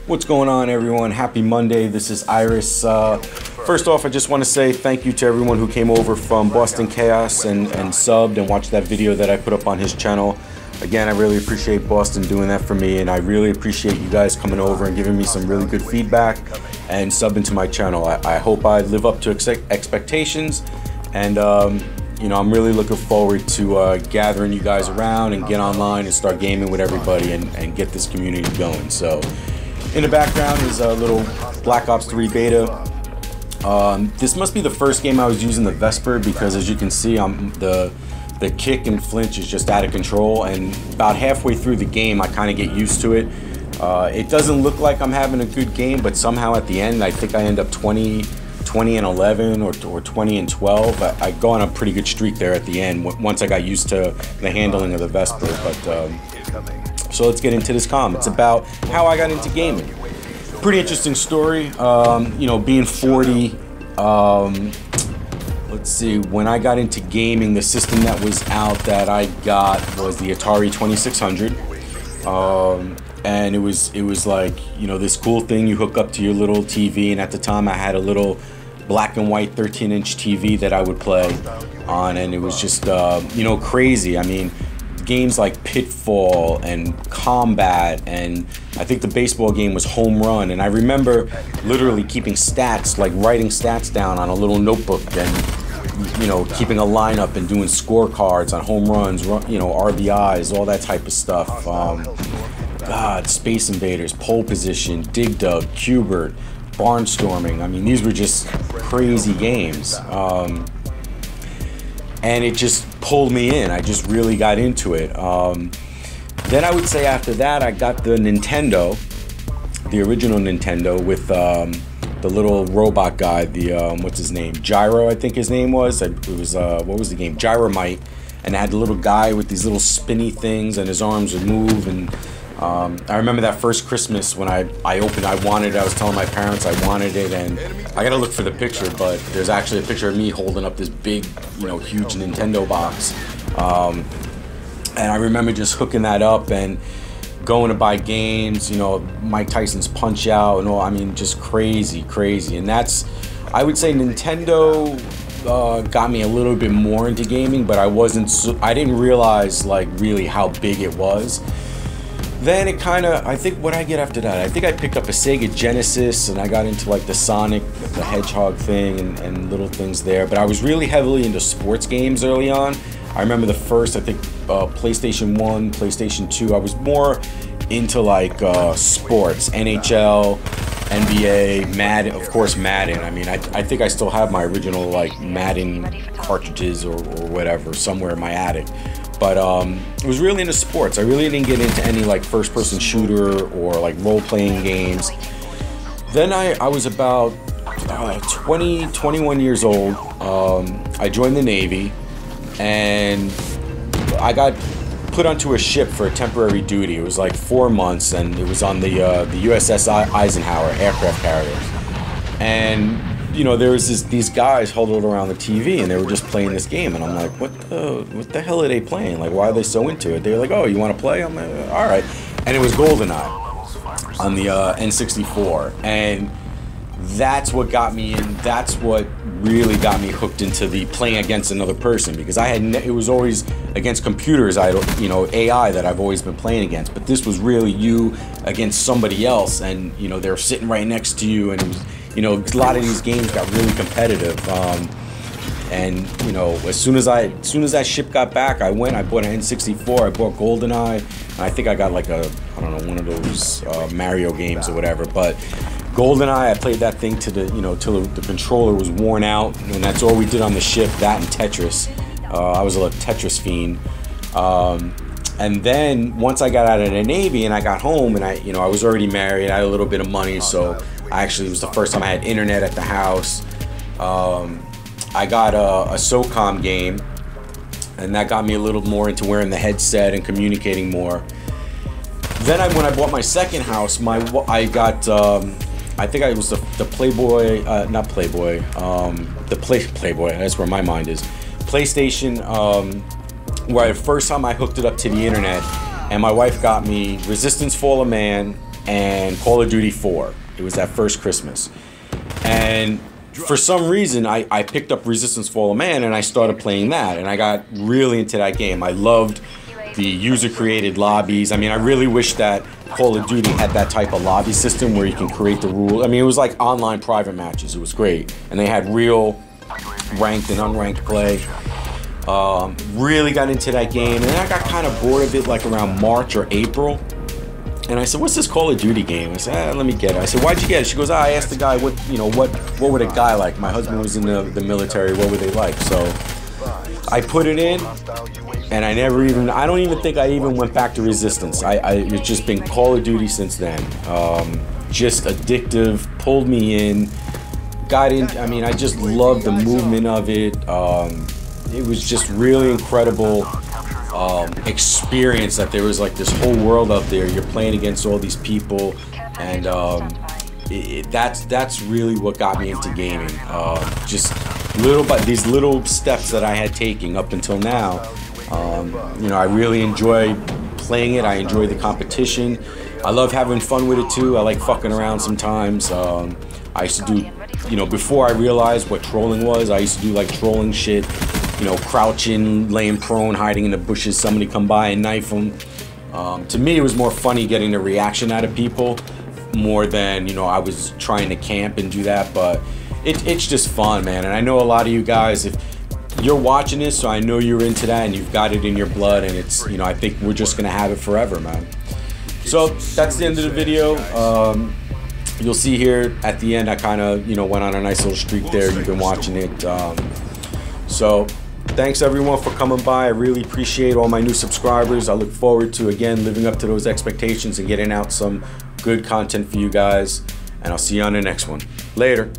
What's going on, everyone? Happy Monday. This is Iris. First off, I just want to say thank you to everyone who came over from Boston Kaos and subbed and watched that video that I put up on his channel. Again, I really appreciate Boston doing that for me, and I really appreciate you guys coming over and giving me some really good feedback and subbing to my channel. I hope I live up to expectations, and you know, I'm really looking forward to gathering you guys around and get online and start gaming with everybody and get this community going. So in the background is a little Black Ops 3 beta. This must be the first game I was using the Vesper, because as you can see, the kick and flinch is just out of control, and about halfway through the game I kind of get used to it. It doesn't look like I'm having a good game, but somehow at the end I think I end up 20 and 11 or 20 and 12. I go on a pretty good streak there at the end once I got used to the handling of the Vesper. But so let's get into this comm. It's about how I got into gaming. Pretty interesting story. You know, being 40, let's see, when I got into gaming, the system that was out that I got was the Atari 2600. And it was like, you know, this cool thing you hook up to your little TV, and at the time I had a little black and white 13-inch TV that I would play on, and it was just, you know, crazy. I mean, games like Pitfall and Combat, and I think the baseball game was Home Run, and I remember literally keeping stats, like writing stats down on a little notebook, and you know, keeping a lineup and doing scorecards on home runs, you know, RBIs, all that type of stuff. God, Space Invaders, Pole Position, Dig Dug, Cubert, Barnstorming. I mean, these were just crazy games. And it just pulled me in. I just really got into it. Then I would say after that, I got the Nintendo, the original Nintendo, with the little robot guy, the, what's his name? Gyro, I think his name was. It was, what was the game? Gyromite. And it had the little guy with these little spinny things, and his arms would move. And I remember that first Christmas when I opened, I wanted it. I was telling my parents I wanted it, and I gotta look for the picture, but there's actually a picture of me holding up this big, you know, huge Nintendo box. And I remember just hooking that up and going to buy games, you know, Mike Tyson's Punch Out and all. I mean, just crazy. And that's, I would say Nintendo got me a little bit more into gaming, but I didn't realize like really how big it was. Then it kind of, I think what I get after that, I think I picked up a Sega Genesis, and I got into like the Sonic the Hedgehog thing and little things there. But I was really heavily into sports games early on. I remember the first, I think, PlayStation 1, PlayStation 2, I was more into like sports, NHL, NBA, Madden, of course Madden. I mean, I think I still have my original like Madden cartridges or whatever somewhere in my attic. But I was really into sports. I really didn't get into any like first-person shooter or like role-playing games. Then I was about 21 years old. I joined the Navy, and I got put onto a ship for a temporary duty. It was like 4 months, and it was on the USS Eisenhower aircraft carrier. And you know, there was these guys huddled around the TV, and they were just playing this game, and I'm like, what the hell are they playing? Like, why are they so into it? They were like, oh, you want to play? I'm like, all right. And it was GoldenEye on the N64, and that's what got me in. That's what really got me hooked into the playing against another person, because it was always against computers, you know, AI that I've always been playing against, but this was really you against somebody else, and you know, they're sitting right next to you, and it was, you know, a lot of these games got really competitive, and you know, as soon as that ship got back, I bought an N64, I bought GoldenEye, and I think I got like I don't know, one of those Mario games or whatever. But GoldenEye, I played that thing to till the controller was worn out, and that's all we did on the ship. That and Tetris. I was a Tetris fiend. And then once I got out of the Navy and I got home, and I was already married, I had a little bit of money, so it was the first time I had internet at the house. I got a SOCOM game, and that got me a little more into wearing the headset and communicating more. Then when I bought my second house, I got I think it was the Playboy, not Playboy, Playboy. That's where my mind is. PlayStation, where the first time I hooked it up to the internet, and my wife got me Resistance: Fall of Man and Call of Duty 4. It was that first Christmas, and for some reason I picked up Resistance: Fall of Man and I started playing that, and I got really into that game. I loved the user-created lobbies. I mean, I really wish that Call of Duty had that type of lobby system where you can create the rules. I mean, it was like online private matches. It was great, and they had real ranked and unranked play. Really got into that game, and then I got kind of bored of it like around March or April. And I said, "What's this Call of Duty game?" I said, "Let me get it." I said, "Why'd you get it?" She goes, "I asked the guy what would a guy like? My husband was in the military. What would they like?" So I put it in, and I don't even think I even went back to Resistance. It's just been Call of Duty since then. Just addictive, pulled me in, got in. I mean, I just loved the movement of it. It was just really incredible experience that there was like this whole world out there. You're playing against all these people, and that's really what got me into gaming. Just these little steps that I had taken up until now. You know, I really enjoy playing it. I enjoy the competition. I love having fun with it too. I like fucking around sometimes. I used to do, you know, before I realized what trolling was, I used to do like trolling shit. You know, crouching, laying prone, hiding in the bushes, somebody come by and knife them. To me, it was more funny getting the reaction out of people more than, you know, I was trying to camp and do that, but it's just fun, man. And I know a lot of you guys, if you're watching this, so I know you're into that and you've got it in your blood, and it's, you know, I think we're just gonna have it forever, man. So that's the end of the video. You'll see here at the end, I kind of, you know, went on a nice little streak there. You've been watching it. So thanks everyone for coming by. I really appreciate all my new subscribers. I look forward to, again, living up to those expectations and getting out some good content for you guys. And I'll see you on the next one. Later.